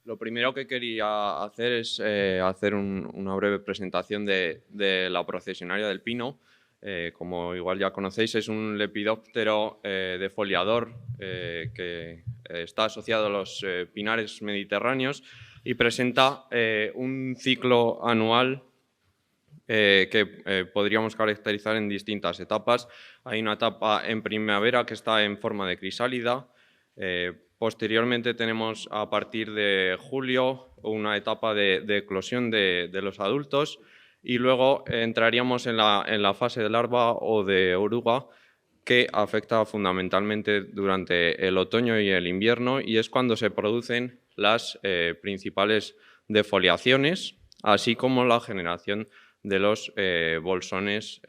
Lo primero que quería hacer es hacer una breve presentación de la procesionaria del pino. Como igual ya conocéis, es un lepidóptero defoliador que está asociado a los pinares mediterráneos y presenta un ciclo anual que podríamos caracterizar en distintas etapas. Hay una etapa en primavera que está en forma de crisálida. Posteriormente tenemos a partir de julio una etapa de eclosión de los adultos y luego entraríamos en la fase de larva o de oruga, que afecta fundamentalmente durante el otoño y el invierno, y es cuando se producen las principales defoliaciones, así como la generación de los bolsones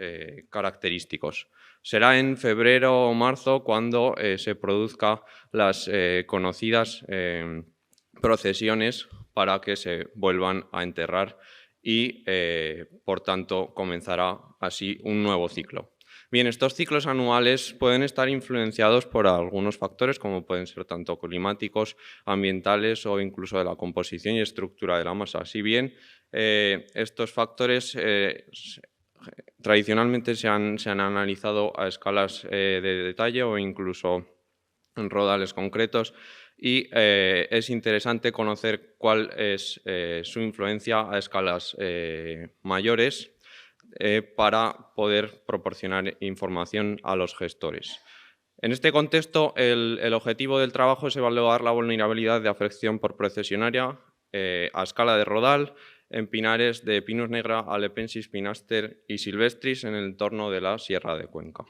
característicos. Será en febrero o marzo cuando se produzcan las conocidas procesiones para que se vuelvan a enterrar y, por tanto, comenzará así un nuevo ciclo. Bien, estos ciclos anuales pueden estar influenciados por algunos factores, como pueden ser tanto climáticos, ambientales o incluso de la composición y estructura de la masa. Si bien estos factores tradicionalmente se han analizado a escalas de detalle o incluso en rodales concretos, y es interesante conocer cuál es su influencia a escalas mayores para poder proporcionar información a los gestores. En este contexto, el objetivo del trabajo es evaluar la vulnerabilidad de afección por procesionaria a escala de rodal en pinares de Pinus negra, Alepensis, Pinaster y Silvestris en el entorno de la Sierra de Cuenca.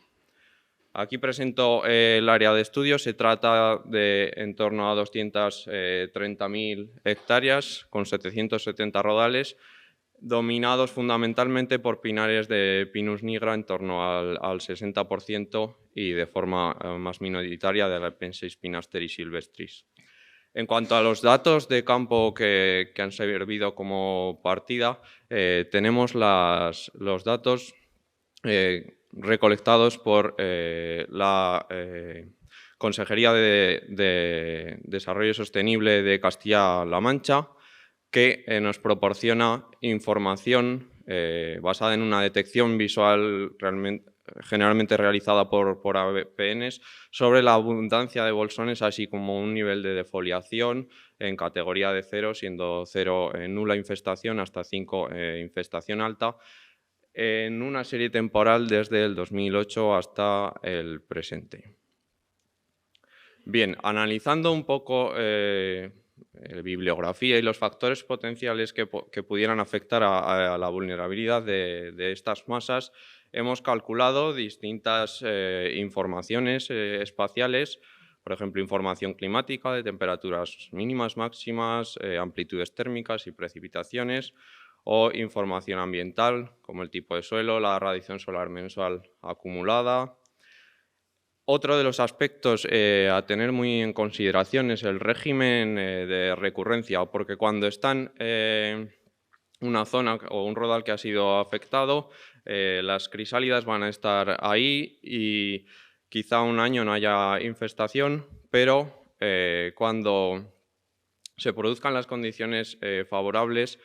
Aquí presento el área de estudio. Se trata de en torno a 230.000 hectáreas con 770 rodales, dominados fundamentalmente por pinares de Pinus nigra en torno al 60% y de forma más minoritaria de Alepensis, Pinaster y Silvestris. En cuanto a los datos de campo que han servido como partida, tenemos los datos recolectados por la Consejería de Desarrollo Sostenible de Castilla-La Mancha, que nos proporciona información basada en una detección visual generalmente realizada por APNs sobre la abundancia de bolsones, así como un nivel de defoliación en categoría de 0, siendo 0 nula infestación hasta 5 infestación alta, en una serie temporal desde el 2008 hasta el presente. Bien, analizando un poco bibliografía y los factores potenciales que pudieran afectar a la vulnerabilidad de estas masas, hemos calculado distintas informaciones espaciales, por ejemplo, información climática de temperaturas mínimas, máximas, amplitudes térmicas y precipitaciones, o información ambiental, como el tipo de suelo, la radiación solar mensual acumulada. Otro de los aspectos a tener muy en consideración es el régimen de recurrencia, porque cuando están una zona o un rodal que ha sido afectado, las crisálidas van a estar ahí y quizá un año no haya infestación, pero cuando se produzcan las condiciones favorables,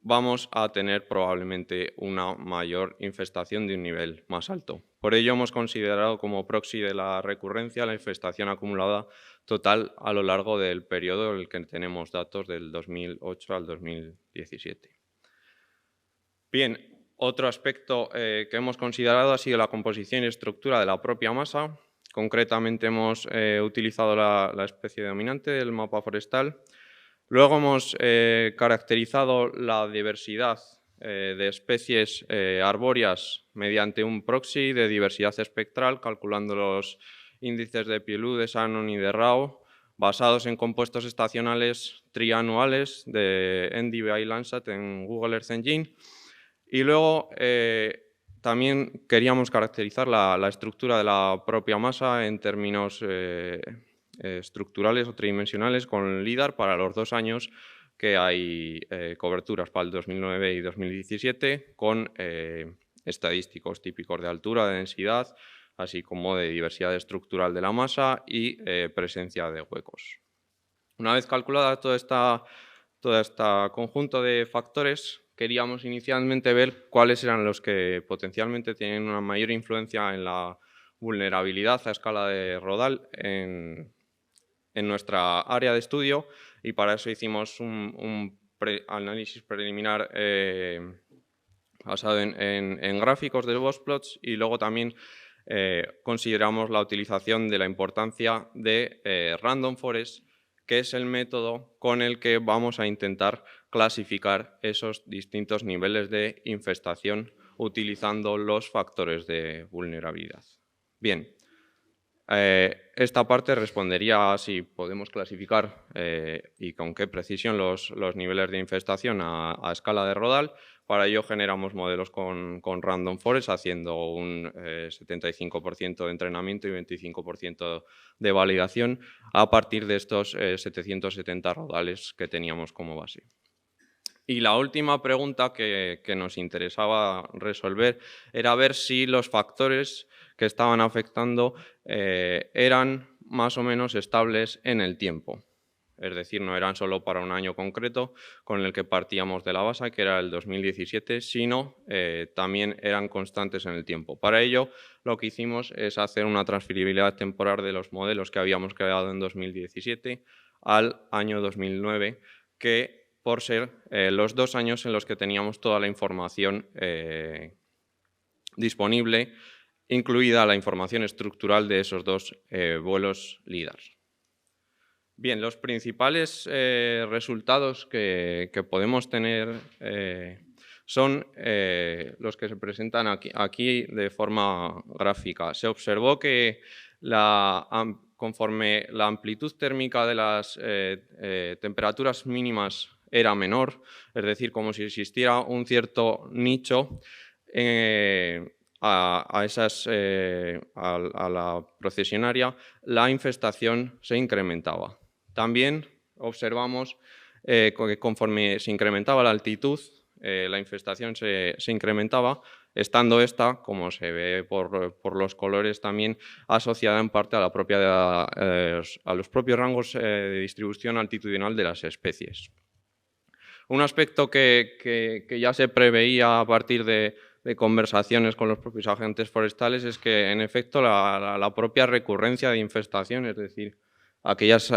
vamos a tener probablemente una mayor infestación de un nivel más alto. Por ello hemos considerado como proxy de la recurrencia la infestación acumulada total a lo largo del periodo en el que tenemos datos del 2008 al 2017. Bien, otro aspecto que hemos considerado ha sido la composición y estructura de la propia masa. Concretamente hemos utilizado la especie dominante del mapa forestal. Luego hemos caracterizado la diversidad de especies arbóreas mediante un proxy de diversidad espectral, calculando los índices de Pielú, de Shannon y de Rao, basados en compuestos estacionales trianuales de NDVI y Landsat en Google Earth Engine. Y luego también queríamos caracterizar la estructura de la propia masa en términos estructurales o tridimensionales con LIDAR para los 2 años que hay coberturas, para el 2009 y 2017, con estadísticos típicos de altura, de densidad, así como de diversidad estructural de la masa y presencia de huecos. Una vez calculada todo este conjunto de factores, queríamos inicialmente ver cuáles eran los que potencialmente tienen una mayor influencia en la vulnerabilidad a escala de Rodal en nuestra área de estudio, y para eso hicimos un análisis preliminar basado en gráficos de Boxplots, y luego también consideramos la utilización de la importancia de Random Forest, que es el método con el que vamos a intentar clasificar esos distintos niveles de infestación utilizando los factores de vulnerabilidad. Bien, esta parte respondería a si podemos clasificar y con qué precisión los niveles de infestación a escala de Rodal. Para ello generamos modelos con Random Forest, haciendo un 75% de entrenamiento y 25% de validación a partir de estos 770 rodales que teníamos como base. Y la última pregunta que nos interesaba resolver era ver si los factores que estaban afectando eran más o menos estables en el tiempo. Es decir, no eran solo para un año concreto con el que partíamos de la base, que era el 2017, sino también eran constantes en el tiempo. Para ello, lo que hicimos es hacer una transferibilidad temporal de los modelos que habíamos creado en 2017 al año 2009, que por ser los 2 años en los que teníamos toda la información disponible, incluida la información estructural de esos 2 vuelos LIDAR. Bien, los principales resultados que podemos tener son los que se presentan aquí de forma gráfica. Se observó que conforme la amplitud térmica de las temperaturas mínimas era menor, es decir, como si existiera un cierto nicho a la procesionaria, la infestación se incrementaba. También observamos que conforme se incrementaba la altitud, la infestación se incrementaba, estando esta, como se ve por los colores, también asociada en parte a los propios rangos de distribución altitudinal de las especies. Un aspecto que ya se preveía a partir de conversaciones con los propios agentes forestales es que, en efecto, la propia recurrencia de infestación, es decir, aquellas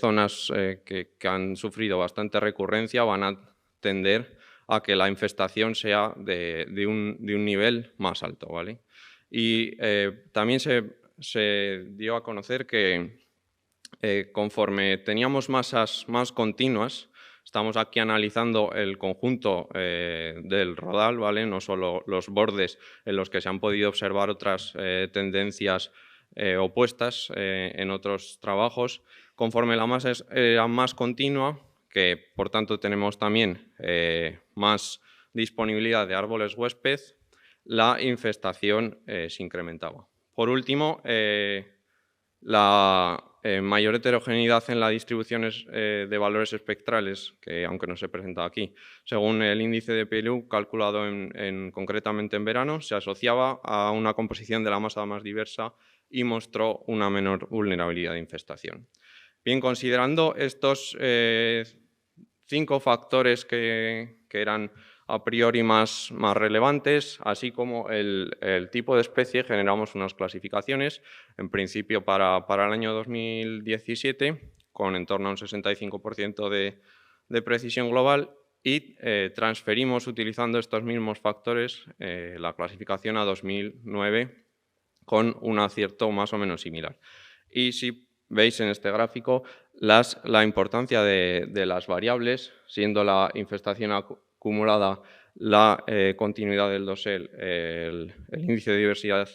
zonas que han sufrido bastante recurrencia, van a tender a que la infestación sea de un nivel más alto, ¿vale? Y también se dio a conocer que conforme teníamos masas más continuas, estamos aquí analizando el conjunto del Rodal, ¿vale? No solo los bordes en los que se han podido observar otras tendencias opuestas en otros trabajos. Conforme la masa era más continua, que por tanto tenemos también más disponibilidad de árboles huésped, la infestación se incrementaba. Por último, la mayor heterogeneidad en las distribuciones de valores espectrales, que aunque no se presenta aquí, según el índice de PLU calculado concretamente en verano, se asociaba a una composición de la masa más diversa y mostró una menor vulnerabilidad de infestación. Bien, considerando estos 5 factores que eran a priori más relevantes, así como el tipo de especie, generamos unas clasificaciones, en principio para el año 2017, con en torno a un 65% de precisión global, y transferimos, utilizando estos mismos factores, la clasificación a 2009, con un acierto más o menos similar. Y si veis en este gráfico la importancia de las variables, siendo la infestación acumulada la continuidad del dosel, el índice de diversidad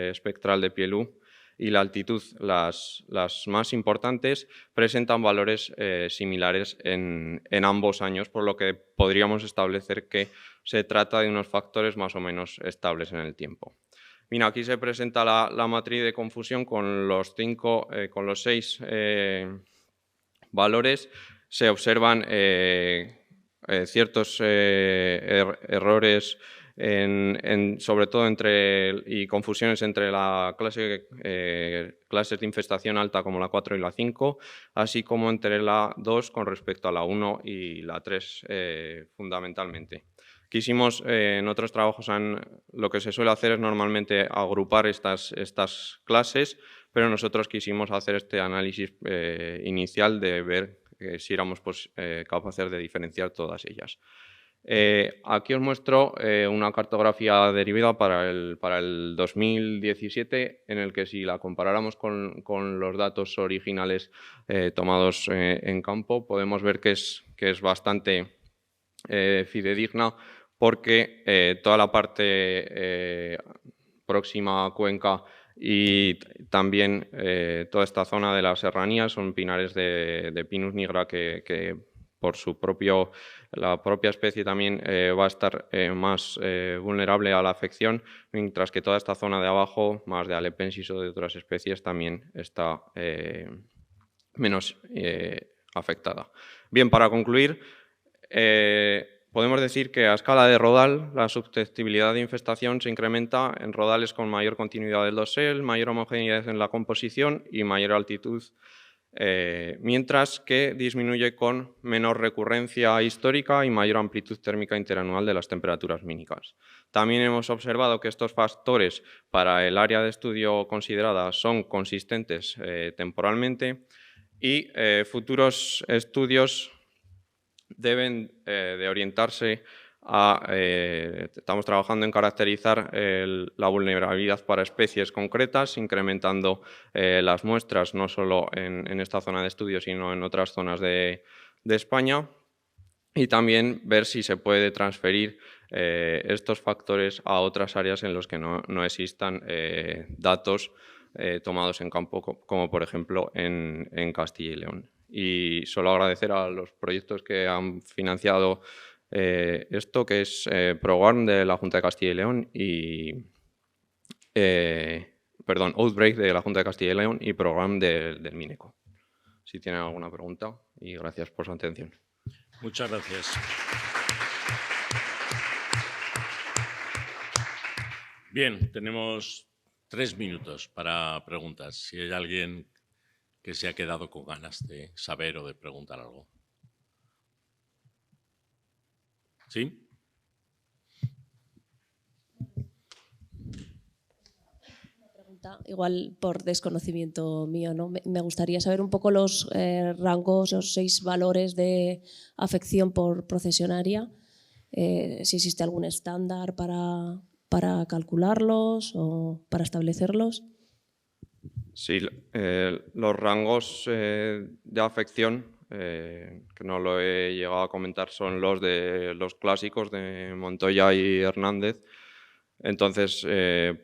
espectral de PLU y la altitud, las más importantes, presentan valores similares en ambos años, por lo que podríamos establecer que se trata de unos factores más o menos estables en el tiempo. Mira, aquí se presenta la matriz de confusión con los 6 valores. Se observan ciertos errores sobre todo y confusiones entre la clases de infestación alta como la 4 y la 5, así como entre la 2 con respecto a la 1 y la 3 fundamentalmente. Quisimos, en otros trabajos, lo que se suele hacer es normalmente agrupar estas clases, pero nosotros quisimos hacer este análisis inicial de ver si éramos capaces de diferenciar todas ellas. Aquí os muestro una cartografía derivada para el 2017, en el que si la comparáramos con los datos originales tomados en campo, podemos ver que es bastante fidedigna, porque toda la parte próxima a Cuenca y también toda esta zona de las serranías son pinares de Pinus nigra que por la propia especie también va a estar más vulnerable a la afección, mientras que toda esta zona de abajo, más de Alepensis o de otras especies, también está menos afectada. Bien, para concluir, podemos decir que a escala de rodal la susceptibilidad de infestación se incrementa en rodales con mayor continuidad del dosel, mayor homogeneidad en la composición y mayor altitud, mientras que disminuye con menor recurrencia histórica y mayor amplitud térmica interanual de las temperaturas mínimas. También hemos observado que estos factores para el área de estudio considerada son consistentes temporalmente y futuros estudios deben de orientarse estamos trabajando en caracterizar la vulnerabilidad para especies concretas, incrementando las muestras no solo en esta zona de estudio, sino en otras zonas de España, y también ver si se puede transferir estos factores a otras áreas en las que no existan datos tomados en campo, como por ejemplo en Castilla y León. Y solo agradecer a los proyectos que han financiado esto, que es ProGarm de la Junta de Castilla y León y Outbreak de la Junta de Castilla y León y ProGarm del Mineco. Si tienen alguna pregunta, y gracias por su atención. Muchas gracias. Bien, tenemos 3 minutos para preguntas. Si hay alguien que se ha quedado con ganas de saber o de preguntar algo. ¿Sí? Igual por desconocimiento mío, ¿no? Me gustaría saber un poco los rangos, los 6 valores de afección por procesionaria, si existe algún estándar para calcularlos o para establecerlos. Sí, los rangos de afección, que no lo he llegado a comentar, son los clásicos de Montoya y Hernández. Entonces,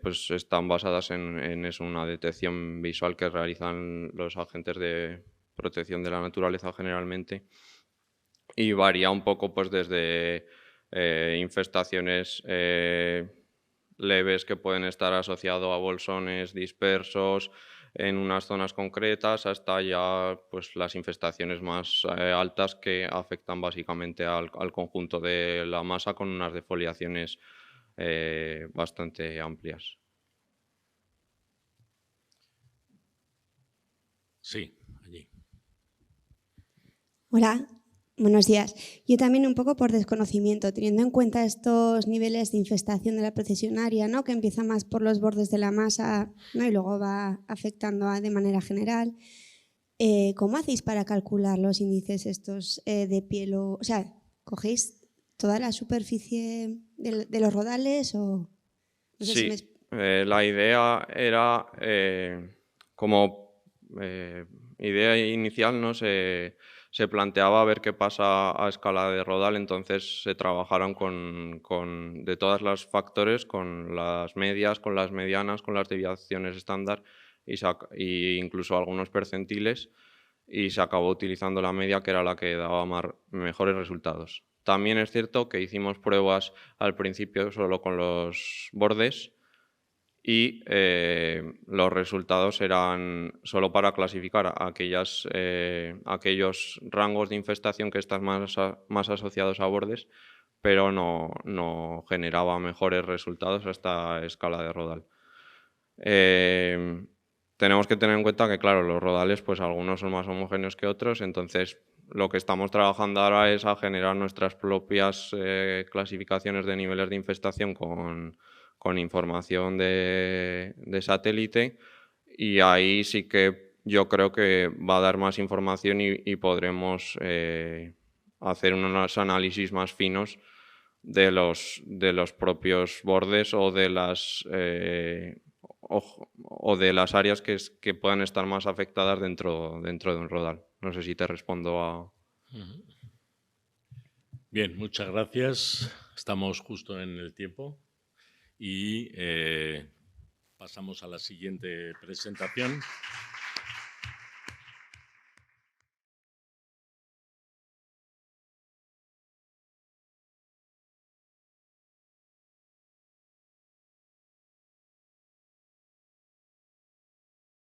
pues están basadas en eso, una detección visual que realizan los agentes de protección de la naturaleza generalmente, y varía un poco pues desde infestaciones leves que pueden estar asociados a bolsones dispersos en unas zonas concretas, hasta ya pues las infestaciones más altas que afectan básicamente al conjunto de la masa, con unas defoliaciones bastante amplias. Sí, allí. Hola, buenos días. Yo también un poco por desconocimiento, teniendo en cuenta estos niveles de infestación de la procesionaria, ¿no? Que empieza más por los bordes de la masa, ¿no? Y luego va afectando de manera general. ¿Cómo hacéis para calcular los índices estos de piel? O sea, ¿cogéis toda la superficie de los rodales o...? No sé sí, la idea era, como idea inicial, ¿no? Se planteaba ver qué pasa a escala de rodal, entonces se trabajaron de todos los factores, con las medias, con las medianas, con las desviaciones estándar y incluso algunos percentiles, y se acabó utilizando la media, que era la que daba mejores resultados. También es cierto que hicimos pruebas al principio solo con los bordes, y los resultados eran solo para clasificar aquellos rangos de infestación que están más asociados a bordes, pero no generaba mejores resultados a esta escala de rodal. Tenemos que tener en cuenta que, claro, los rodales, pues algunos son más homogéneos que otros, entonces lo que estamos trabajando ahora es a generar nuestras propias clasificaciones de niveles de infestación con información de satélite, y ahí sí que yo creo que va a dar más información y podremos hacer unos análisis más finos de los propios bordes o de las las áreas que puedan estar más afectadas dentro de un rodal. No sé si te respondo a... Bien, muchas gracias. Estamos justo en el tiempo y pasamos a la siguiente presentación.